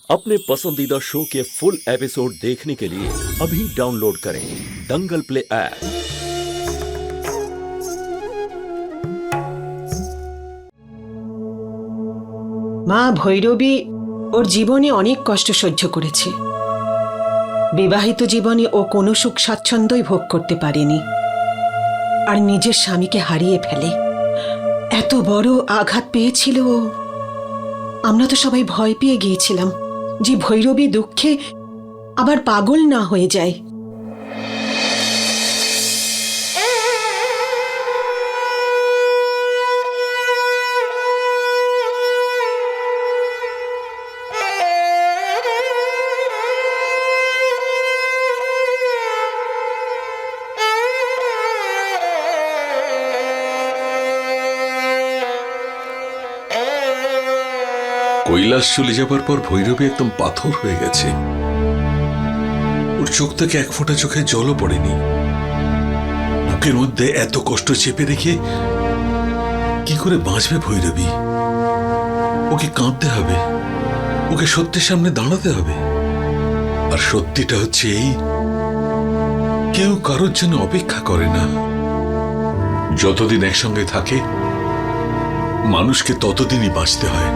अपने पसंदीदा शो के फुल एपिसोड देखने के लिए अभी डाउनलोड करें दंगल प्ले ऐप। মা ভৈরবী ওর জীবনে অনেক কষ্ট সহ্য করেছে। বিবাহিত জীবনে ও কোনো সুখ স্বাচ্ছন্দ্যই ভোগ করতে পারেনি, আর নিজের স্বামীকে হারিয়ে ফেলে এত বড় আঘাত পেয়েছিল ও। আমরা তো সবাই ভয় পেয়ে গিয়েছিলাম যে ভৈরবী দুঃখে আবার পাগল না হয়ে যায়। কৈলাস চলে যাবার পর ভৈরবী একদম পাথর হয়ে গেছে। ওর চোখ থেকে এক ফোঁটা চোখে জলও পড়েনি। বুকের মধ্যে এত কষ্ট চেপে রেখে কি করে বাঁচবে ভৈরবী? ওকে কাঁদতে হবে, ওকে সত্যের সামনে দাঁড়াতে হবে। আর সত্যিটা হচ্ছে এই, কেউ কারোর জন্য অপেক্ষা করে না। যতদিন একসঙ্গে থাকে মানুষকে ততদিনই বাঁচতে হয়।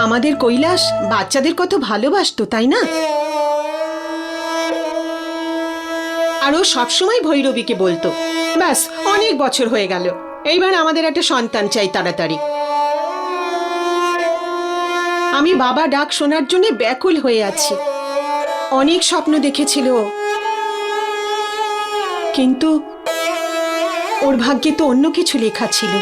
আমাদের কৈলাস বাচ্চাদের কত ভালোবাসতো, তাই না? আর ও সবসময় ভৈরবীকে বলতো, ব্যাস অনেক বছর হয়ে গেল, এইবার আমাদের একটা সন্তান চাই তাড়াতাড়ি। আমি বাবা ডাক শোনার জন্য ব্যাকুল হয়ে আছি। অনেক স্বপ্ন দেখেছিল ও, কিন্তু ওর ভাগ্যে তো অন্য কিছু লেখা ছিল।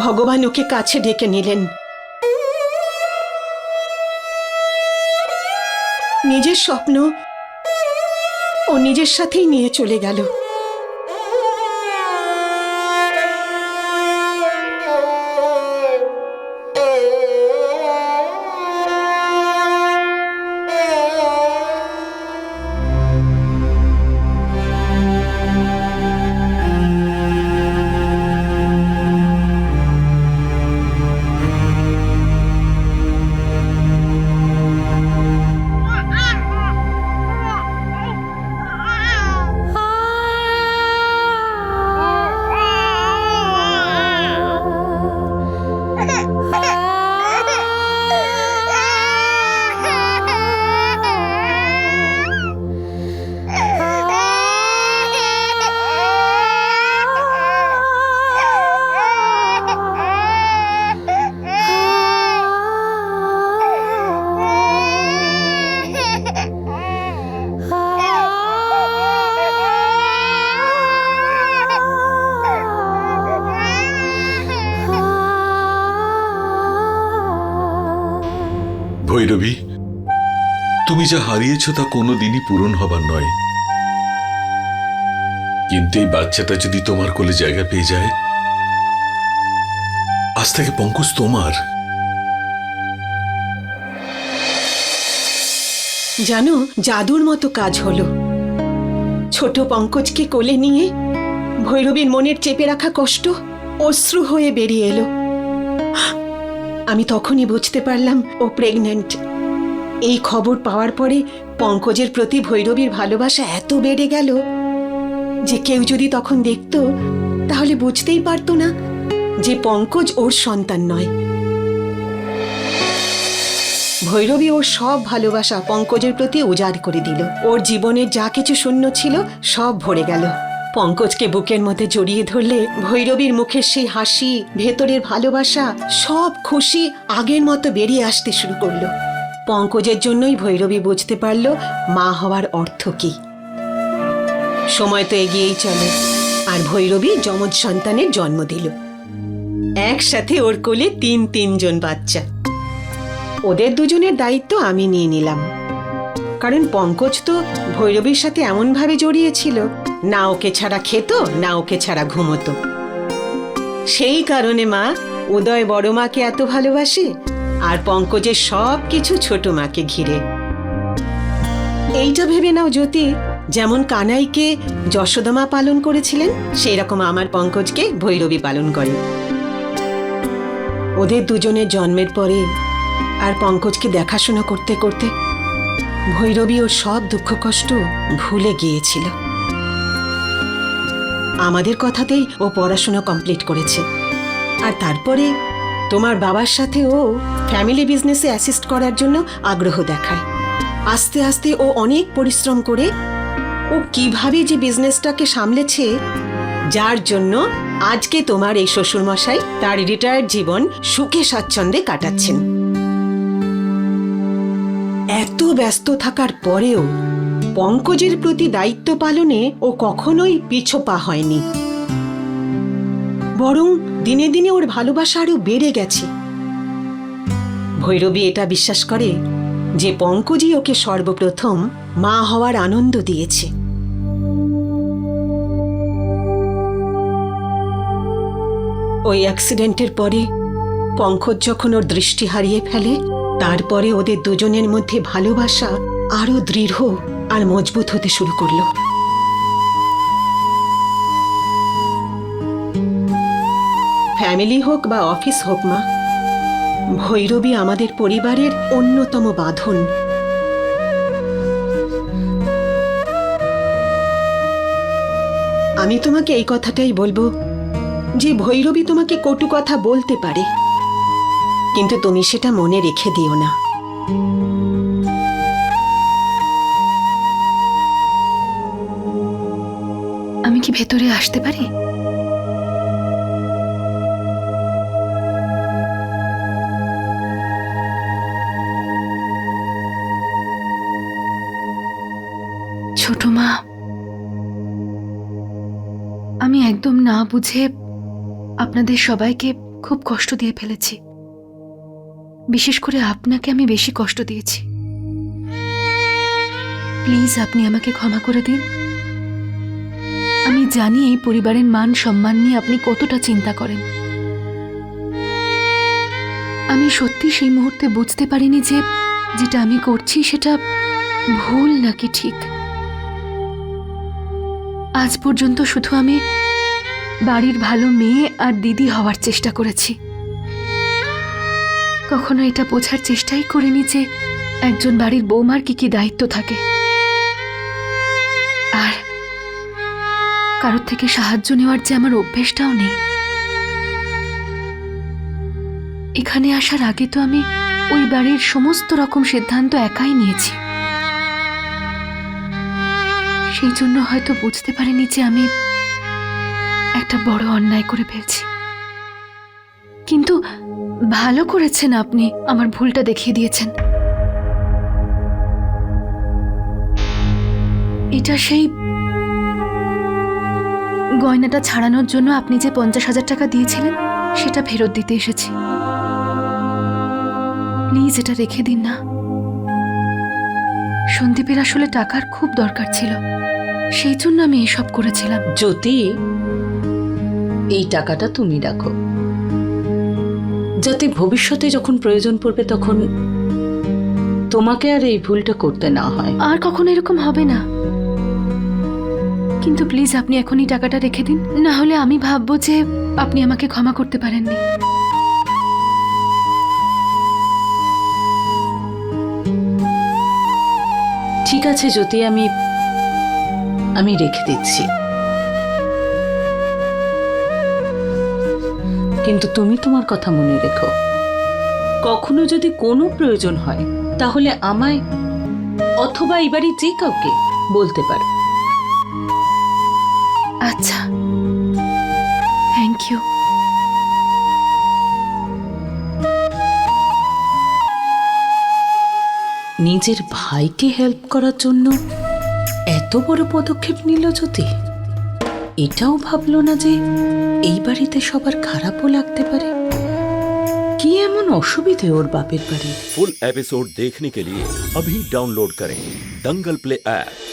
ভগবান ওকে কাছে ডেকে নিলেন। নিজের স্বপ্ন ও নিজের সাথেই নিয়ে চলে গেল। ভৈরবী, তুমি যা হারিয়েছ তা কোনোদিনই পূরণ হবার নয়। কিন্তু এই বাচ্চাটা যদি তোমার কোলে জায়গা পেয়ে যায়, আজ থেকে পঙ্কজ তোমার। জানো, জাদুর মতো কাজ হলো। ছোট পঙ্কজকে কোলে নিয়ে ভৈরবীর মনের চেপে রাখা কষ্ট অশ্রু হয়ে বেরিয়ে এলো। আমি তখনই বুঝতে পারলাম ও প্রেগন্যান্ট। এই খবর পাওয়ার পরে পঙ্কজের প্রতি ভৈরবীর ভালোবাসা এত বেড়ে গেল যে কেউ যদি তখন দেখতো তাহলে বুঝতেই পারতো না যে পঙ্কজ ওর সন্তান নয়। ভৈরবী ওর সব ভালোবাসা পঙ্কজের প্রতি উজাড় করে দিল। ওর জীবনের যা কিছু শূন্য ছিল সব ভরে গেল। পঙ্কজকে বুকের মধ্যে জড়িয়ে ধরলে ভৈরবীর মুখের সেই হাসি, ভেতরের ভালোবাসা, সব খুশি আগের মতো বেরিয়ে আসতে শুরু করলো। পঙ্কজের জন্যই ভৈরবী বুঝতে পারল মা হওয়ার অর্থ কি। সময় তো এগিয়েই চলে, আর ভৈরবী যমজ সন্তানের জন্ম দিল। একসাথে ওর কোলে তিনজন বাচ্চা। ও ওদের দুজনের দায়িত্ব আমি নিয়ে নিলাম, কারণ পঙ্কজ তো ভৈরবীর সাথে এমনভাবে জড়িয়েছিল, না ওকে ছাড়া খেত না ওকে ছাড়া ঘুমতো। সেই কারণে মা উদয় বড় মাকে এত ভালোবাসে, আর পঙ্কজের সব কিছু ছোট মাকে ঘিরে। এইটা ভেবে নাও জ্যোতি, যেমন কানাইকে যশোদা মা পালন করেছিলেন, সেই রকম আমার পঙ্কজকে ভৈরবী পালন করে। ওদের দুজনের জন্মের পরে আর পঙ্কজকে দেখাশোনা করতে করতে ভৈরবী ওর সব দুঃখ কষ্ট ভুলে গিয়েছিল। আমাদের কথাতেই ও পড়াশোনা কমপ্লিট করেছে, আর তারপরে তোমার বাবার সাথে ও ফ্যামিলি বিজনেসে অ্যাসিস্ট করার জন্য আগ্রহ দেখায়। আস্তে আস্তে ও অনেক পরিশ্রম করে ও কিভাবে যে বিজনেসটাকে সামলেছে, যার জন্য আজকে তোমার এই শ্বশুরমশাই তার রিটায়ার্ড জীবন সুখে স্বাচ্ছন্দ্যে কাটাচ্ছেন। এত ব্যস্ত থাকার পরেও পঙ্কজের প্রতি দায়িত্ব পালনে ও কখনোই পিছপা হয়নি, বরং দিনে দিনে ওর ভালোবাসা আরো বেড়ে গেছে। ভৈরবী এটা বিশ্বাস করে যে পঙ্কজই ওকে সর্বপ্রথম মা হওয়ার আনন্দ দিয়েছে। ওই অ্যাক্সিডেন্টের পরে পঙ্কজ যখন ওর দৃষ্টি হারিয়ে ফেলে, তারপরে ওদের দুজনের মধ্যে ভালোবাসা আরো দৃঢ় আর মজবুত হতে শুরু করলো। ফ্যামিলি হোক বা অফিস হোক মা, ভৈরবী আমাদের পরিবারের অন্যতম বাঁধন। আমি তোমাকে এই কথাটাই বলবো যে ভৈরবী তোমাকে কটু কথা বলতে পারে, কিন্তু তুমি সেটা মনে রেখে দিও না। আমি কি ভেতরে আসতে পারি? ছোট মা, আমি একদম না বুঝে আপনাদের সবাইকে খুব কষ্ট দিয়ে ফেলেছি। বিশেষ করে আপনাকে আমি বেশি কষ্ট দিয়েছি। প্লিজ আপনি আমাকে ক্ষমা করে দিন। আমি জানি এই পরিবারের মান সম্মান নিয়ে আপনি কতটা চিন্তা করেন। আমি সত্যি সেই মুহূর্তে বুঝতে পারিনি যে যেটা আমি করছি সেটা ভুল নাকি ঠিক। আজ পর্যন্ত শুধু আমি বাড়ির ভালো মেয়ে আর দিদি হওয়ার চেষ্টা করেছি। কখনো এটা বোঝার চেষ্টাই করিনি যে একজন বাড়ির বৌমার কি কি দায়িত্ব থাকে, আর কারোর থেকে সাহায্য নেওয়ার যে আমার অভ্যেসটাও নেই। এখানে আসার আগে তো আমি ওই বাড়ির সমস্ত রকম সিদ্ধান্ত একাই নিয়েছি। সেই জন্য হয়তো বুঝতে পারিনি যে আমি একটা বড় অন্যায় করে ফেলছি। কিন্তু ভালো করেছেন, আপনি আমার ভুলটা দেখিয়ে দিয়েছেন। এটা সেই গয়নাটা ছাড়ানোর জন্য আপনি যে 50,000 টাকা দিয়েছিলেন সেটা ফেরত দিতে এসেছি। প্লিজ এটা রেখে দিন না। সন্দীপের আসলে টাকার খুব দরকার ছিল, সেই জন্য আমি এসব করেছিলাম। জ্যোতি, এই টাকাটা তুমি রাখো, যাতে ভবিষ্যতে যখন প্রয়োজন পড়বে তখন তোমাকে আর এই ভুলটা করতে না হয়। আর কখনো এরকম হবে না। কিন্তু প্লিজ আপনি এখনই টাকাটা রেখে দিন, না হলে আমি ভাববো যে আপনি আমাকে ক্ষমা করতে পারেননি। ঠিক আছে জ্যোতি, আমি রেখে দিচ্ছি, কিন্তু তুমি তোমার কথা মনে রেখো। কখনো যদি কোনো প্রয়োজন হয় তাহলে আমায় অথবা এই বাড়ির যে কাউকে বলতে পারো। আচ্ছা, থ্যাংক ইউ। নিজের ভাইকে হেল্প করার জন্য এত বড় পদক্ষেপ নিল জ্যোতি। এটাও ভাবলো না যে এই বাড়িতে সবার খারাপও লাগতে পারে। কি এমন অসুবিধে ওর বাপের বাড়ির? फुल एपिसोड देखने के लिए अभी डाउनलोड करें दंगल प्ले ऐप।